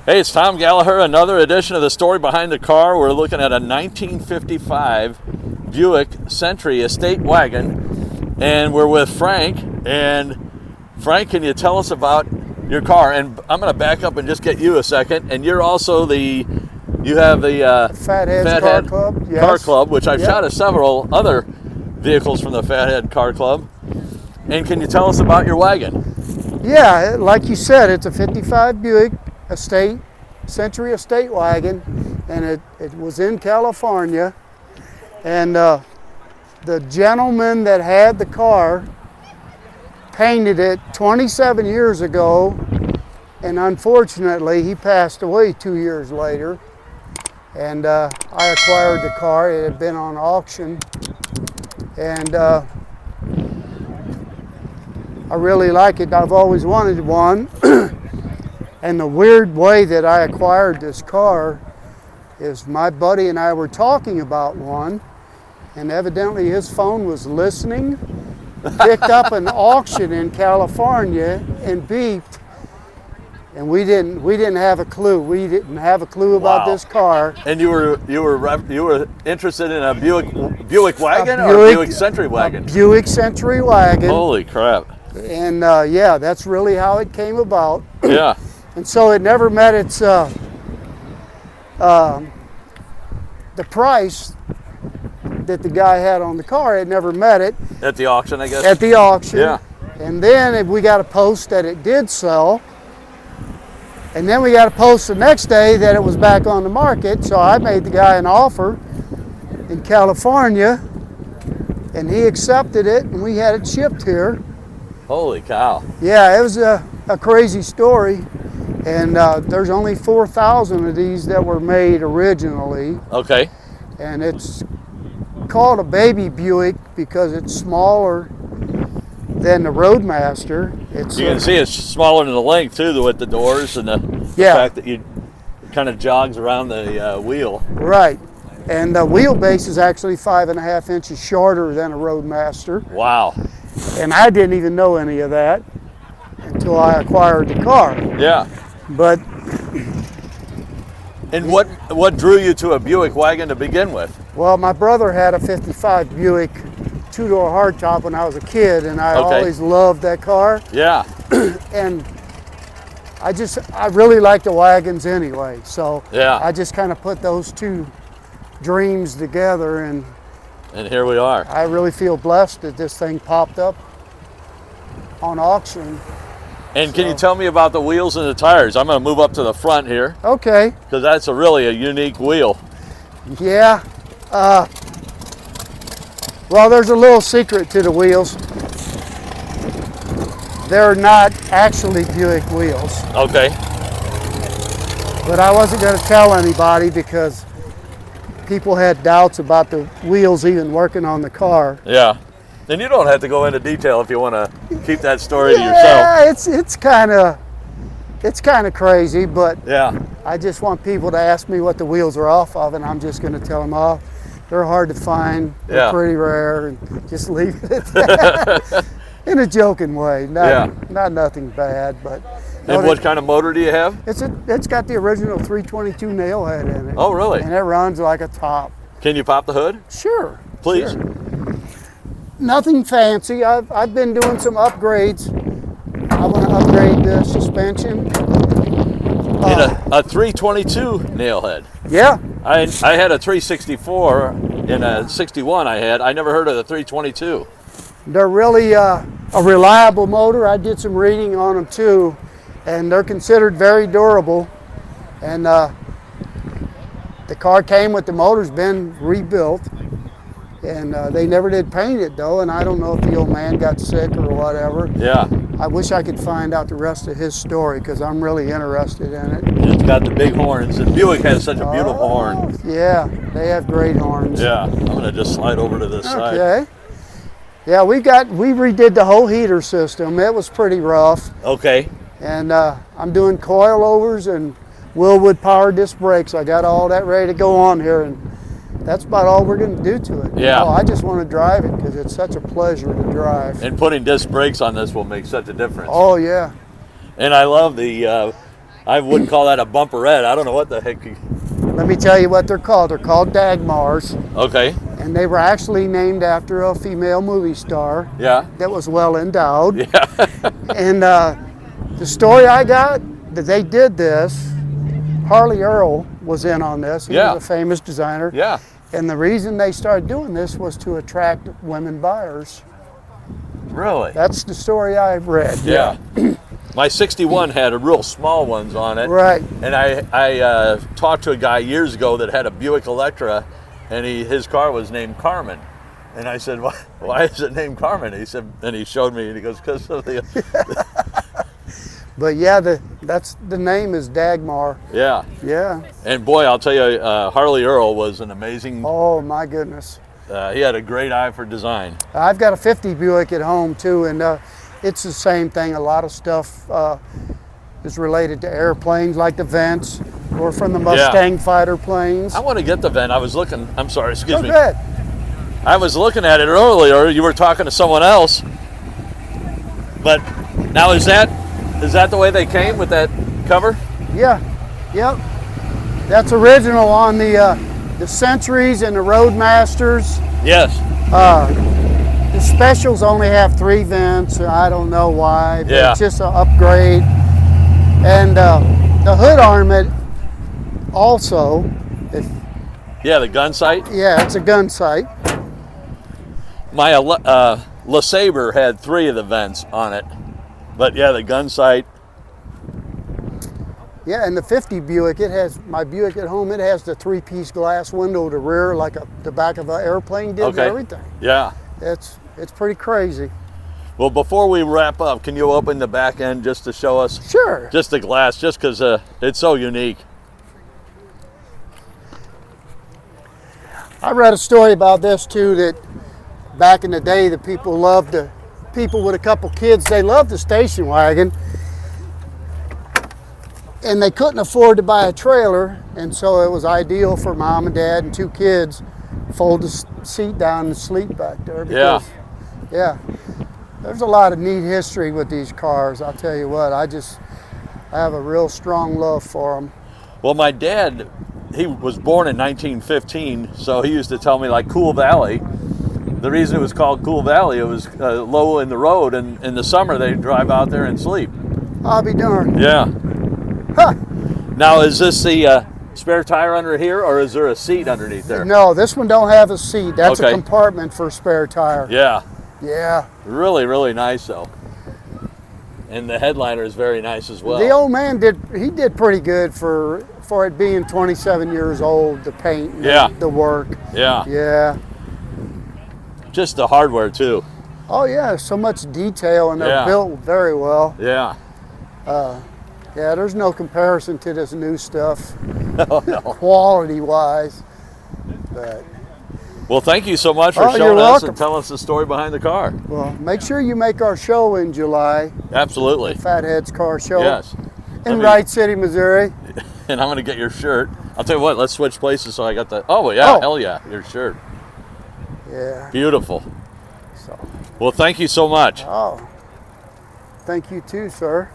Hey, it's Tom Gallagher, another edition of The Story Behind the Car. We're looking at a 1955 Buick Century Estate Wagon, and we're with Frank. And Frank, can you tell us about your car? And I'm going to back up and just get you a second. And you're also you have the Fatheads Car Club. Yes. Car Club, which I've shot at several other vehicles from the Fathead Car Club. And can you tell us about your wagon? Yeah, like you said, it's a 55 Buick Century Estate Wagon, and it was in California. And the gentleman that had the car painted it 27 years ago, and unfortunately he passed away 2 years later. And I acquired the car. It had been on auction, and I really like it. I've always wanted one. And the weird way that I acquired this car is my buddy and I were talking about one, and evidently his phone was listening, picked up an auction in California and beeped, and we didn't have a clue. We didn't have a clue about this car. And you were interested in a Buick wagon or a Buick Century wagon? A Buick Century wagon. Holy crap. And yeah, that's really how it came about. Yeah. And so it never met its the price that the guy had on the car. It never met it. At the auction, I guess? At the auction. Yeah. And then we got a post that it did sell. And then we got a post the next day that it was back on the market. So I made the guy an offer in California, and he accepted it, and we had it shipped here. Holy cow. Yeah, it was a crazy story. And there's only 4,000 of these that were made originally. Okay. And it's called a baby Buick because it's smaller than the Roadmaster. You can see it's smaller in the length too, with the doors and the fact that it kind of jogs around the wheel. Right. And the wheelbase is actually 5.5 inches shorter than a Roadmaster. Wow. And I didn't even know any of that until I acquired the car. Yeah. But. And what drew you to a Buick wagon to begin with? Well, my brother had a 55 Buick two-door hardtop when I was a kid, and I always loved that car. Yeah. And I really like the wagons anyway, so I just kind of put those two dreams together, and here we are. I really feel blessed that this thing popped up on auction. And can you tell me about the wheels and the tires? I'm going to move up to the front here. Okay. Because that's really a unique wheel. Yeah. Well, there's a little secret to the wheels. They're not actually Buick wheels. Okay. But I wasn't going to tell anybody because people had doubts about the wheels even working on the car. Yeah. And you don't have to go into detail if you want to keep that story to yourself. Yeah, it's kind of crazy, but yeah, I just want people to ask me what the wheels are off of, and I'm just going to tell them, oh, they're hard to find, they're pretty rare, and just leave it at that. In a joking way, not nothing bad, but. And what kind of motor do you have? It's got the original 322 nail head in it. Oh, really? And it runs like a top. Can you pop the hood? Sure. Please. Sure. Nothing fancy. I've been doing some upgrades. I want to upgrade the suspension. In a 322 nail head. Yeah. I had a 364 in a 61 I never heard of the 322. They're really a reliable motor. I did some reading on them too, and they're considered very durable. And the car came with the motor's been rebuilt. And they never did paint it though, and I don't know if the old man got sick or whatever. Yeah. I wish I could find out the rest of his story because I'm really interested in it. It's got the big horns, and Buick has such a beautiful horn. Yeah, they have great horns. Yeah, I'm gonna just slide over to this side. Okay. Yeah, we redid the whole heater system. It was pretty rough. Okay. And I'm doing coilovers and Willwood power disc brakes. I got all that ready to go on here, and that's about all we're going to do to it. Yeah. I just want to drive it because it's such a pleasure to drive. And putting disc brakes on this will make such a difference. Oh, yeah. And I love the I wouldn't call that a bumperette. I don't know what the heck. Let me tell you what they're called. They're called Dagmars. Okay. And they were actually named after a female movie star. Yeah. That was well endowed. Yeah. And the story I got that they did this, Harley Earl was in on this. He was a famous designer. Yeah. And the reason they started doing this was to attract women buyers. Really? That's the story I've read. Yeah. My 61 had a real small ones on it. Right. And I talked to a guy years ago that had a Buick Electra, and his car was named Carmen. And I said, why is it named Carmen? He said, and he showed me, and he goes, because of the... But yeah, the name is Dagmar. Yeah. Yeah. And boy, I'll tell you, Harley Earl was an amazing... Oh, my goodness. He had a great eye for design. I've got a 50 Buick at home, too, and it's the same thing. A lot of stuff is related to airplanes, like the vents, or from the Mustang fighter planes. I want to get the vent. I was looking... I'm sorry, excuse me. Good. I was looking at it earlier. You were talking to someone else. But now is that the way they came with that cover? Yeah. Yep. That's original on the Centuries and the Roadmasters. Yes. The specials only have 3 vents. I don't know why, but Yeah. it's just an upgrade. And the hood armament also, Yeah, the gun sight. yeah, it's a gun sight. My LeSabre had 3 of the vents on it. But yeah, the gun sight. Yeah, and the 50 Buick, my Buick at home, it has the 3-piece glass window to rear like the back of an airplane did and everything. Yeah. It's pretty crazy. Well, before we wrap up, can you open the back end just to show us? Sure. Just the glass, just because it's so unique. I read a story about this too, that back in the day, the people with a couple kids, they loved the station wagon, and they couldn't afford to buy a trailer, and so it was ideal for mom and dad and 2 kids, fold the seat down and sleep back there. Because, yeah. There's a lot of neat history with these cars. I'll tell you what, I have a real strong love for them. Well, my dad, he was born in 1915, so he used to tell me, like, Cool Valley. The reason it was called Cool Valley, it was low in the road, and in the summer they'd drive out there and sleep. I'll be darned. Yeah. Huh. Now, is this the spare tire under here, or is there a seat underneath there? No, this one don't have a seat. That's Okay. a compartment for a spare tire. Yeah. Yeah. Really, really nice, though. And the headliner is very nice as well. The old man did pretty good for it being 27 years old, the paint and the work. Yeah. Yeah. Just the hardware, too. Oh yeah, so much detail, and they're built very well. Yeah. Yeah, there's no comparison to this new stuff, Oh, no. quality-wise. But Well, thank you so much for you're showing us welcome. and telling us the story behind the car. well, make sure you make our show in July, Absolutely. Fatheads Car Show, Yes. in Wright City, Missouri. And I'm going to get your shirt. I'll tell you what, let's switch places so I got the... Oh, yeah, Oh. hell yeah, your shirt. Yeah. Beautiful. So. Well, thank you so much. Oh. Thank you too, sir.